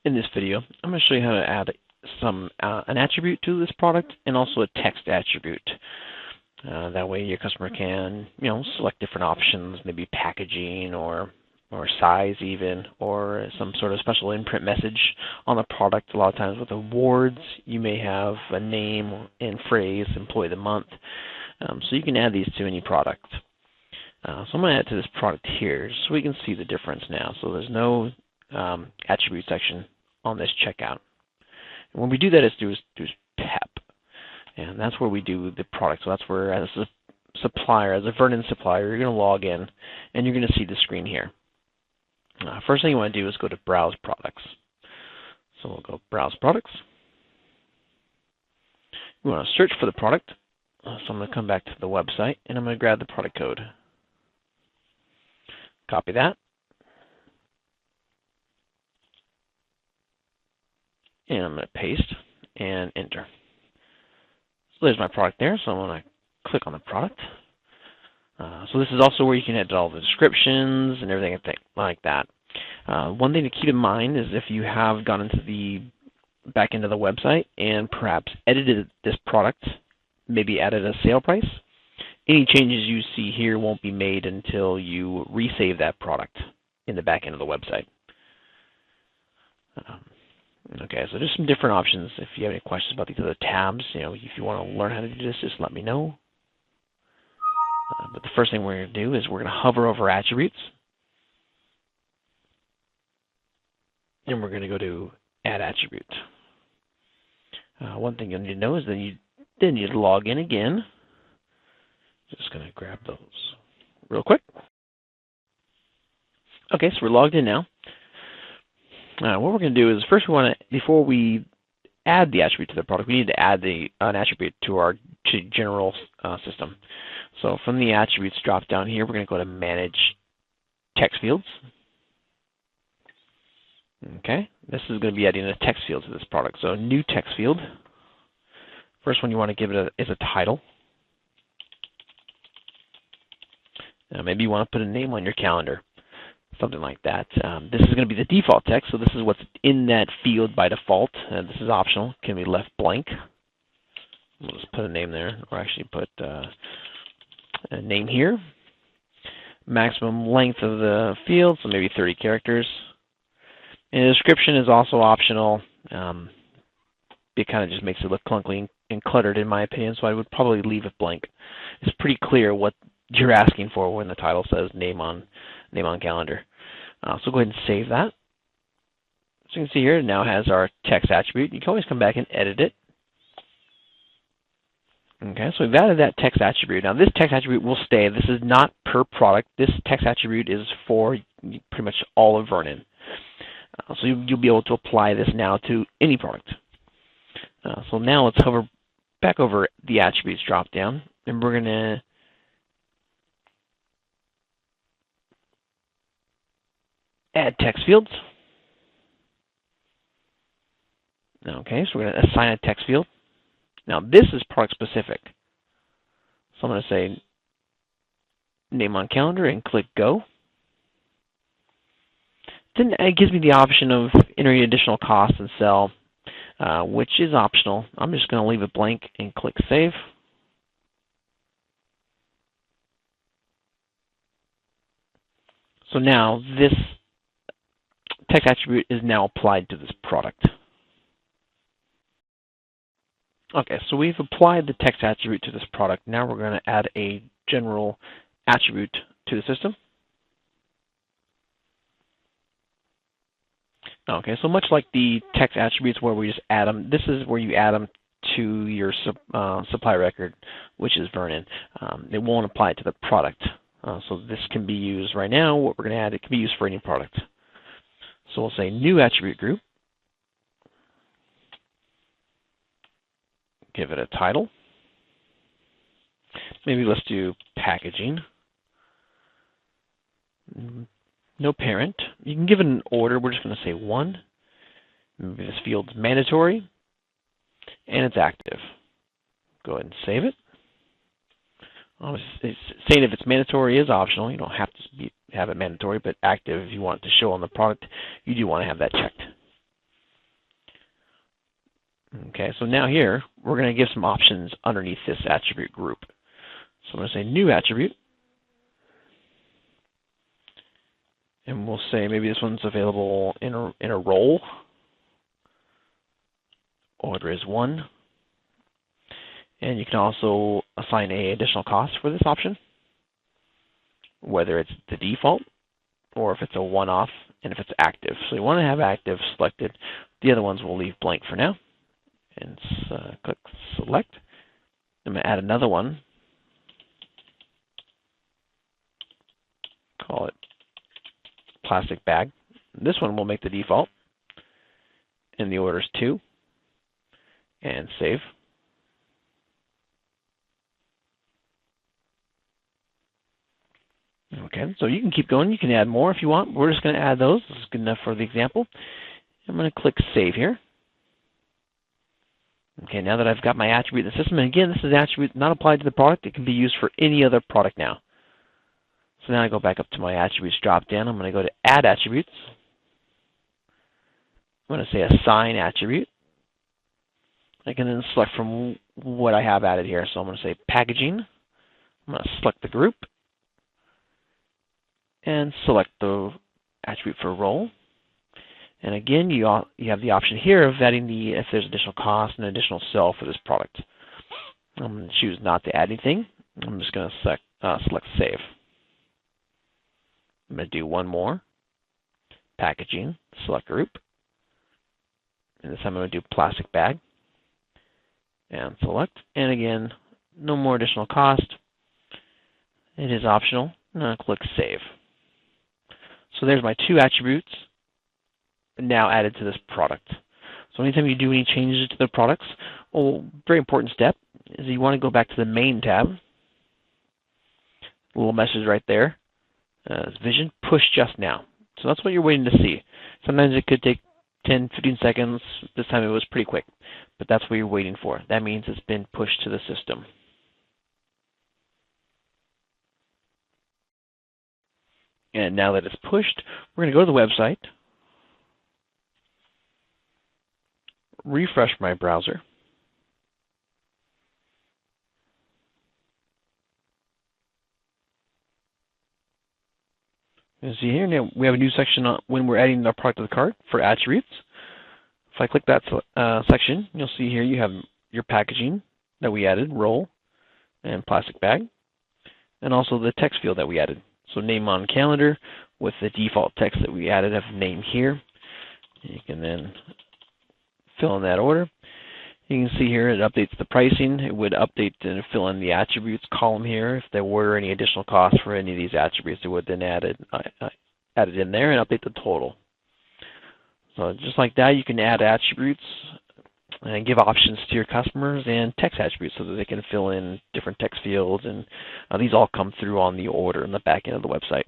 In this video, I'm going to show you how to add an attribute to this product and also a text attribute. That way your customer can, select different options, maybe packaging or size even, or some sort of special imprint message on the product. A lot of times with awards, you may have a name and phrase, employee of the month. So you can add these to any product. So I'm going to add to this product here so we can see the difference now. So there's no attribute section on this checkout. And when we do that, it's do PEP. And that's where we do the product. So that's where, as a supplier, as a Vernon supplier, you're going to log in and you're going to see the screen here. First thing you want to do is go to Browse Products. So we'll go Browse Products. We want to search for the product. So I'm going to come back to the website and I'm going to grab the product code. Copy that. And I'm going to paste and enter. So there's my product there, so I'm going to click on the product. So this is also where you can edit all the descriptions and everything like that. One thing to keep in mind is if you have gone into the back end of the website and perhaps edited this product, maybe added a sale price, any changes you see here won't be made until you resave that product in the back end of the website. Okay, so there's some different options. If you have any questions about these other tabs, if you want to learn how to do this, just let me know. But the first thing we're going to do is we're going to hover over attributes. And we're going to go to Add Attribute. One thing you'll need to know is that you then need to log in again. Just going to grab those real quick. Okay, so we're logged in now. What we're going to do is first we want to, before we add the attribute to the product, we need to add an attribute to our general system. So from the attributes drop down here, we're going to go to Manage Text Fields. Okay, this is going to be adding a text field to this product. So new text field. First one you want to give it is a title. Maybe you want to put a name on your calendar, something like that. This is going to be the default text, so this is what's in that field by default. This is optional, can be left blank. We'll just put a name there, or actually put a name here. Maximum length of the field, so maybe 30 characters. And the description is also optional. It kind of just makes it look clunky and cluttered in my opinion, so I would probably leave it blank. It's pretty clear what you're asking for when the title says name on calendar. So go ahead and save that. So you can see here it now has our text attribute. You can always come back and edit it. Okay, so we've added that text attribute. Now this text attribute will stay. This is not per product. This text attribute is for pretty much all of Vernon. So you'll be able to apply this now to any product. So now let's hover back over the attributes drop down, and we're going to add text fields. Okay, so we're going to assign a text field. Now this is product specific. So I'm going to say name on calendar and click go. Then it gives me the option of entering additional costs and sell, which is optional. I'm just going to leave it blank and click save. So now this text attribute is now applied to this product. Okay, so we've applied the text attribute to this product. Now we're going to add a general attribute to the system. Okay, so much like the text attributes where we just add them, this is where you add them to your supply record, which is Vernon. It won't apply it to the product. So this can be used right now. What we're going to add, it can be used for any product. So we'll say new attribute group. Give it a title. Maybe let's do packaging. No parent. You can give it an order. We're just going to say 1. Maybe this field's mandatory. And it's active. Go ahead and save it. It's saying if it's mandatory is optional. You don't have to have it mandatory, but active if you want it to show on the product, you do want to have that checked. Okay, so now here, we're going to give some options underneath this attribute group. So I'm going to say New Attribute. And we'll say maybe this one's available in a role. Order is 1. And you can also assign an additional cost for this option, whether it's the default or if it's a one-off and if it's active. So you want to have active selected. The other ones we'll leave blank for now. And click Select. I'm going to add another one. Call it Plastic Bag. This one will make the default. And the order is 2. And save. Okay, so you can keep going. You can add more if you want. We're just going to add those. This is good enough for the example. I'm going to click Save here. Okay, now that I've got my attribute in the system, and again, this is an attribute not applied to the product. It can be used for any other product now. So now I go back up to my attributes drop down. I'm going to go to Add Attributes. I'm going to say Assign Attribute. I can then select from what I have added here. So I'm going to say Packaging. I'm going to select the group and select the attribute for role. And again, you have the option here of adding if there's additional cost and additional cell for this product. I'm going to choose not to add anything. I'm just going to select Save. I'm going to do one more. Packaging, select group. And this time I'm going to do Plastic Bag. And select. And again, no more additional cost. It is optional. And I'll click Save. So there's my 2 attributes now added to this product. So anytime you do any changes to the products, very important step is you want to go back to the Main tab. A little message right there. Vision, push just now. So that's what you're waiting to see. Sometimes it could take 10, 15 seconds. This time it was pretty quick. But that's what you're waiting for. That means it's been pushed to the system. And now that it's pushed, we're going to go to the website, refresh my browser, and see here now we have a new section when we're adding our product to the cart for attributes. If I click that section, you'll see here you have your packaging that we added, roll, and plastic bag, and also the text field that we added. So name on calendar with the default text that we added of name here. You can then fill in that order. You can see here it updates the pricing. It would update and fill in the attributes column here. If there were any additional costs for any of these attributes, it would then add it in there and update the total. So just like that, you can add attributes and give options to your customers and text attributes so that they can fill in different text fields. And these all come through on the order in the back end of the website.